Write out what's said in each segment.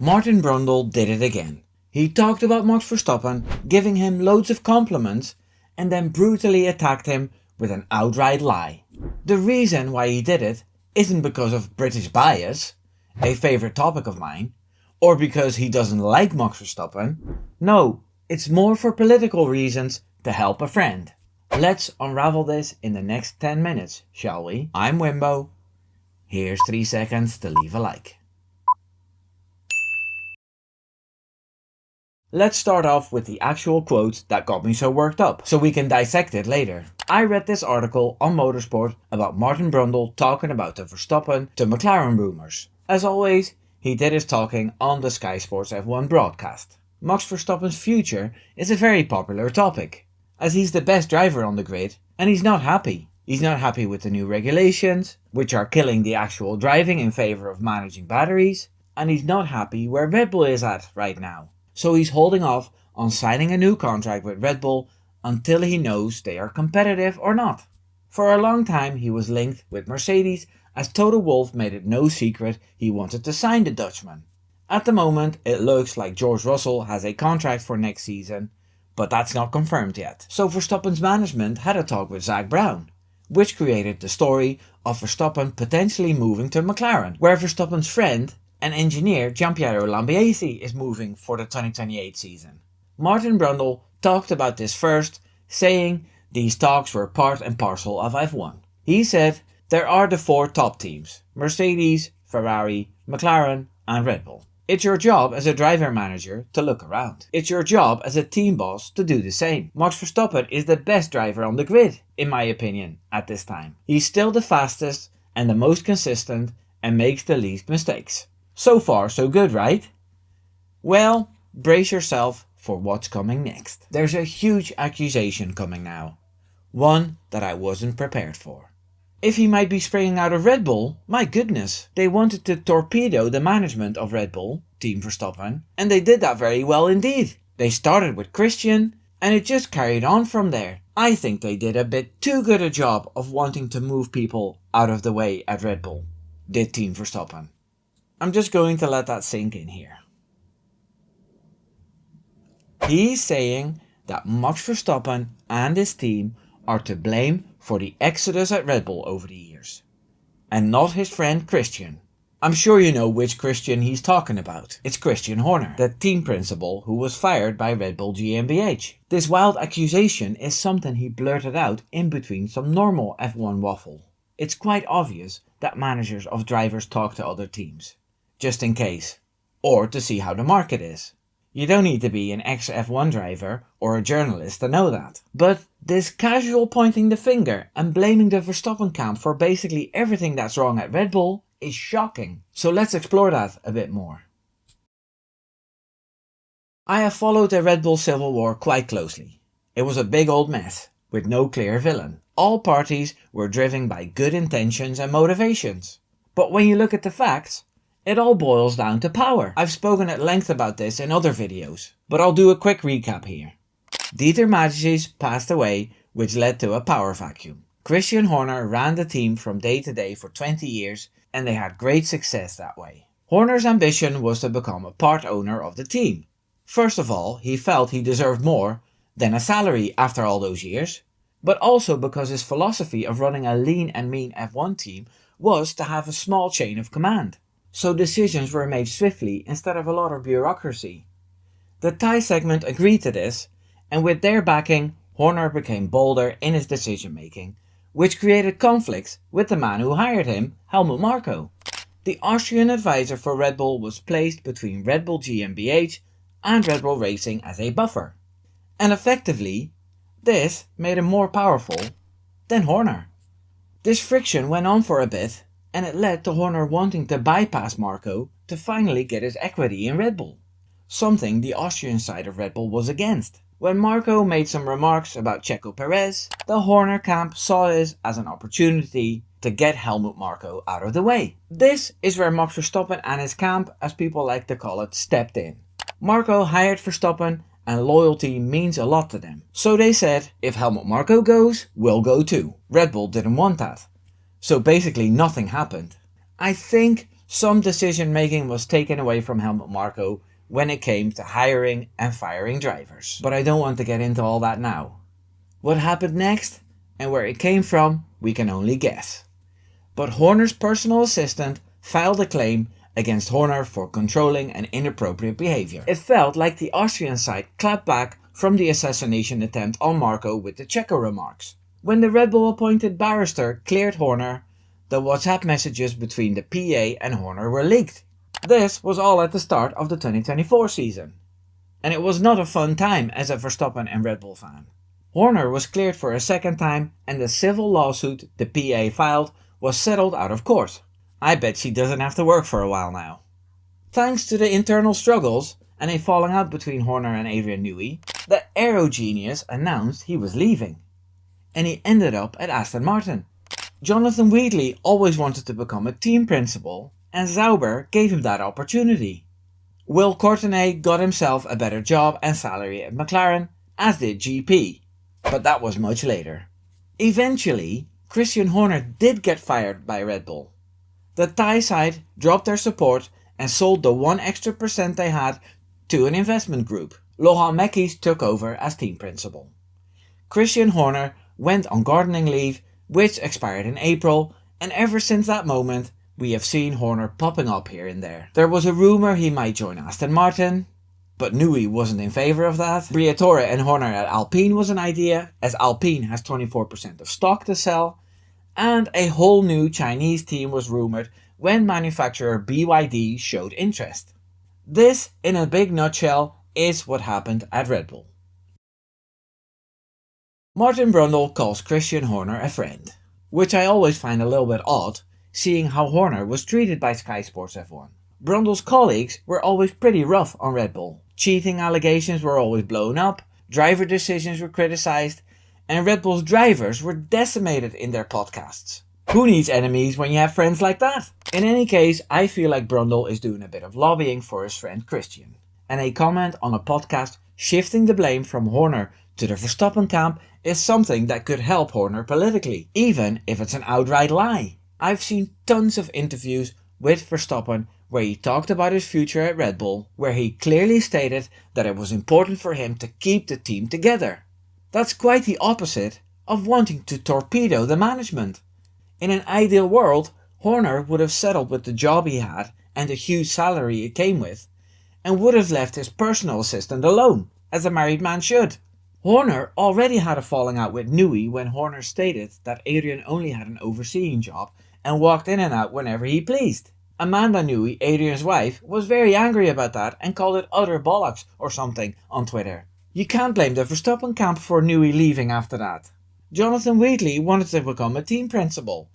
Martin Brundle did it again. He talked about Max Verstappen, giving him loads of compliments, and then brutally attacked him with an outright lie. The reason why he did it isn't because of British bias, a favourite topic of mine, or because he doesn't like Max Verstappen. No, it's more for political reasons to help a friend. Let's unravel this in the next 10 minutes, shall we? I'm Wimbo. Here's 3 seconds to leave a like. Let's start off with the actual quote that got me so worked up, so we can dissect it later. I read this article on Motorsport about Martin Brundle talking about the Verstappen to McLaren rumours. As always, he did his talking on the Sky Sports F1 broadcast. Max Verstappen's future is a very popular topic, as he's the best driver on the grid and he's not happy. He's not happy with the new regulations, which are killing the actual driving in favour of managing batteries, and he's not happy where Red Bull is at right now. So he's holding off on signing a new contract with Red Bull until he knows they are competitive or not. For a long time he was linked with Mercedes, as Toto Wolff made it no secret he wanted to sign the Dutchman. At the moment it looks like George Russell has a contract for next season, but that's not confirmed yet. So Verstappen's management had a talk with Zak Brown, which created the story of Verstappen potentially moving to McLaren, where Verstappen's friend and engineer Gianpiero Lambiase is moving for the 2028 season. Martin Brundle talked about this first, saying these talks were part and parcel of F1. He said there are the 4 top teams: Mercedes, Ferrari, McLaren and Red Bull. It's your job as a driver manager to look around. It's your job as a team boss to do the same. Max Verstappen is the best driver on the grid, in my opinion, at this time. He's still the fastest and the most consistent and makes the least mistakes. So far so good, right? Well, brace yourself for what's coming next. There's a huge accusation coming now. One that I wasn't prepared for. If he might be springing out of Red Bull, my goodness. They wanted to torpedo the management of Red Bull, Team Verstappen, and they did that very well indeed. They started with Christian and it just carried on from there. I think they did a bit too good a job of wanting to move people out of the way at Red Bull, did Team Verstappen. I'm just going to let that sink in here. He's saying that Max Verstappen and his team are to blame for the exodus at Red Bull over the years, and not his friend Christian. I'm sure you know which Christian he's talking about. It's Christian Horner, the team principal who was fired by Red Bull GmbH. This wild accusation is something he blurted out in between some normal F1 waffle. It's quite obvious that managers of drivers talk to other teams, just in case, or to see how the market is. You don't need to be an ex-F1 driver or a journalist to know that. But this casual pointing the finger and blaming the Verstappen camp for basically everything that's wrong at Red Bull is shocking. So let's explore that a bit more. I have followed the Red Bull civil war quite closely. It was a big old mess, with no clear villain. All parties were driven by good intentions and motivations. But when you look at the facts, it all boils down to power. I've spoken at length about this in other videos, but I'll do a quick recap here. Dieter Magicis passed away, which led to a power vacuum. Christian Horner ran the team from day to day for 20 years and they had great success that way. Horner's ambition was to become a part owner of the team. First of all, he felt he deserved more than a salary after all those years, but also because his philosophy of running a lean and mean F1 team was to have a small chain of command. So decisions were made swiftly instead of a lot of bureaucracy. The Thai segment agreed to this, and with their backing, Horner became bolder in his decision making, which created conflicts with the man who hired him, Helmut Marko. The Austrian advisor for Red Bull was placed between Red Bull GmbH and Red Bull Racing as a buffer. And effectively, this made him more powerful than Horner. This friction went on for a bit, and it led to Horner wanting to bypass Marko to finally get his equity in Red Bull, something the Austrian side of Red Bull was against. When Marko made some remarks about Checo Perez, the Horner camp saw this as an opportunity to get Helmut Marko out of the way. This is where Max Verstappen and his camp, as people like to call it, stepped in. Marko hired Verstappen and loyalty means a lot to them. So they said, if Helmut Marko goes, we'll go too. Red Bull didn't want that. So basically nothing happened. I think Some decision making was taken away from Helmut Marko when it came to hiring and firing drivers. But I don't want to get into all that now. What happened next and where it came from, we can only guess. But Horner's personal assistant filed a claim against Horner for controlling and inappropriate behavior. It felt like the Austrian side clapped back from the assassination attempt on Marko with the Checo remarks. When the Red Bull appointed barrister cleared Horner, the WhatsApp messages between the PA and Horner were leaked. This was all at the start of the 2024 season. And it was not a fun time as a Verstappen and Red Bull fan. Horner was cleared for a second time and the civil lawsuit the PA filed was settled out of court. I bet she doesn't have to work for a while now. Thanks to the internal struggles and a falling out between Horner and Adrian Newey, the aero genius announced he was leaving. And he ended up at Aston Martin. Jonathan Wheatley always wanted to become a team principal and Sauber gave him that opportunity. Will Courtenay got himself a better job and salary at McLaren, as did GP, but that was much later. Eventually, Christian Horner did get fired by Red Bull. The Thai side dropped their support and sold the 1% extra they had to an investment group. Laurent Mekies took over as team principal. Christian Horner went on gardening leave, which expired in April, and ever since that moment, we have seen Horner popping up here and there. There was a rumour he might join Aston Martin, but Newey wasn't in favour of that. Briatore and Horner at Alpine was an idea, as Alpine has 24% of stock to sell, and a whole new Chinese team was rumoured when manufacturer BYD showed interest. This, in a big nutshell, is what happened at Red Bull. Martin Brundle calls Christian Horner a friend, which I always find a little bit odd, seeing how Horner was treated by Sky Sports F1. Brundle's colleagues were always pretty rough on Red Bull. Cheating allegations were always blown up, driver decisions were criticised, and Red Bull's drivers were decimated in their podcasts. Who needs enemies when you have friends like that? In any case, I feel like Brundle is doing a bit of lobbying for his friend Christian. And a comment on a podcast shifting the blame from Horner to the Verstappen camp is something that could help Horner politically, even if it's an outright lie. I've seen tons of interviews with Verstappen where he talked about his future at Red Bull, where he clearly stated that it was important for him to keep the team together. That's quite the opposite of wanting to torpedo the management. In an ideal world, Horner would have settled with the job he had and the huge salary it came with, and would have left his personal assistant alone, as a married man should. Horner already had a falling out with Newey when Horner stated that Adrian only had an overseeing job and walked in and out whenever he pleased. Amanda Newey, Adrian's wife, was very angry about that and called it utter bollocks or something on Twitter. You can't blame the Verstappen camp for Newey leaving after that. Jonathan Wheatley wanted to become a team principal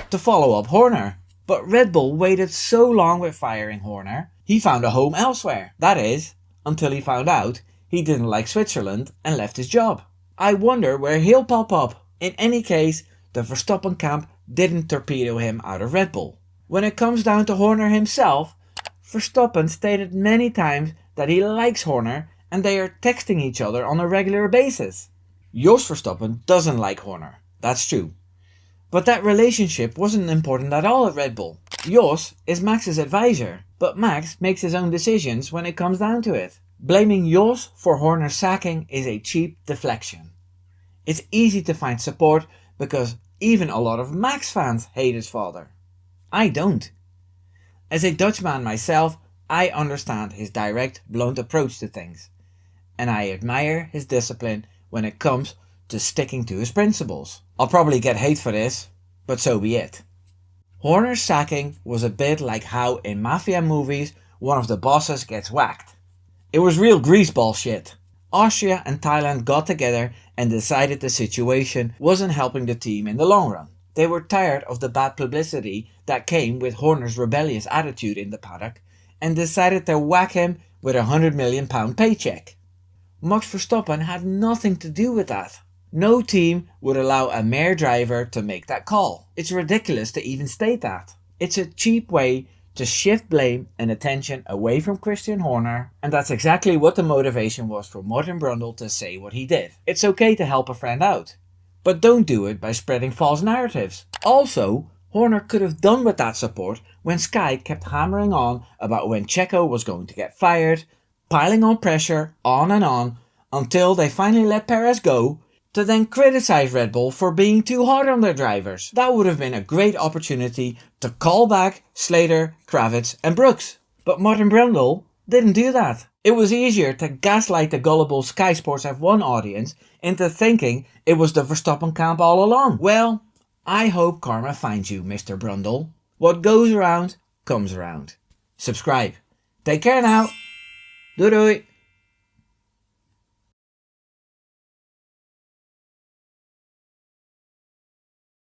to follow up Horner, but Red Bull waited so long with firing Horner, he found a home elsewhere. That is, until he found out he didn't like Switzerland and left his job. I wonder where he'll pop up. In any case, the Verstappen camp didn't torpedo him out of Red Bull. When it comes down to Horner himself, Verstappen stated many times that he likes Horner and they are texting each other on a regular basis. Jos Verstappen doesn't like Horner, that's true. But that relationship wasn't important at all at Red Bull. Jos is Max's advisor, but Max makes his own decisions when it comes down to it. Blaming Jos for Horner's sacking is a cheap deflection. It's easy to find support because even a lot of Max fans hate his father. I don't. As a Dutchman myself, I understand his direct, blunt approach to things, and I admire his discipline when it comes to sticking to his principles. I'll probably get hate for this, but so be it. Horner's sacking was a bit like how in mafia movies one of the bosses gets whacked. It was real greaseball shit. Austria and Thailand got together and decided the situation wasn't helping the team in the long run. They were tired of the bad publicity that came with Horner's rebellious attitude in the paddock and decided to whack him with a £100 million paycheck. Max Verstappen had nothing to do with that. No team would allow a mere driver to make that call. It's ridiculous to even state that. It's a cheap way to shift blame and attention away from Christian Horner, and that's exactly what the motivation was for Martin Brundle to say what he did. It's okay to help a friend out, but don't do it by spreading false narratives. Also, Horner could have done with that support when Sky kept hammering on about when Checo was going to get fired, piling on pressure, on and on, until they finally let Perez go, to then criticise Red Bull for being too hard on their drivers. That would have been a great opportunity to call back Slater, Kravitz and Brooks. But Martin Brundle didn't do that. It was easier to gaslight the gullible Sky Sports F1 audience into thinking it was the Verstappen camp all along. Well, I hope karma finds you, Mr. Brundle. What goes around, comes around. Subscribe. Take care now. Doei doei.